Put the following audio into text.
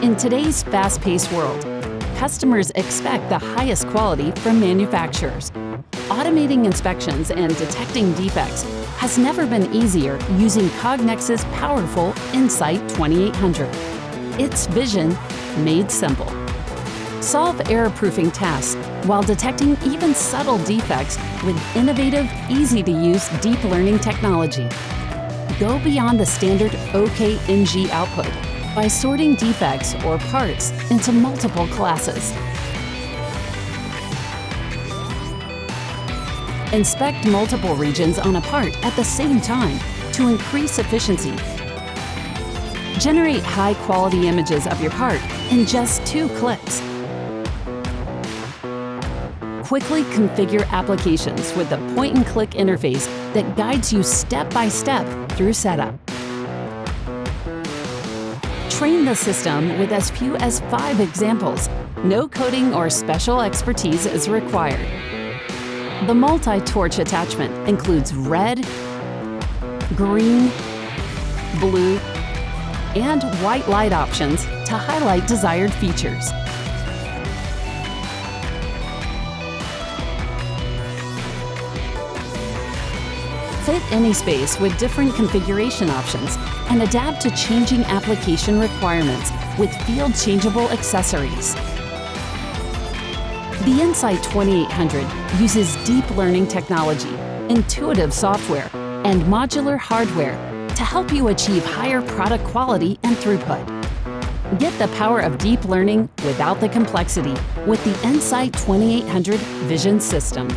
In today's fast-paced world, customers expect the highest quality from manufacturers. Automating inspections and detecting defects has never been easier using Cognex's powerful Insight 2800. It's vision made simple. Solve error-proofing tasks while detecting even subtle defects with innovative, easy-to-use deep learning technology. Go beyond the standard OK-NG output by sorting defects or parts into multiple classes. Inspect multiple regions on a part at the same time to increase efficiency. Generate high-quality images of your part in just 2 clicks. Quickly configure applications with the point-and-click interface that guides you step-by-step through setup. Train the system with as few as 5 examples. No coding or special expertise is required. The multi-torch attachment includes red, green, blue, and white light options to highlight desired features. Fit any space with different configuration options and adapt to changing application requirements with field-changeable accessories. The Insight 2800 uses deep learning technology, intuitive software, and modular hardware to help you achieve higher product quality and throughput. Get the power of deep learning without the complexity with the Insight 2800 Vision System.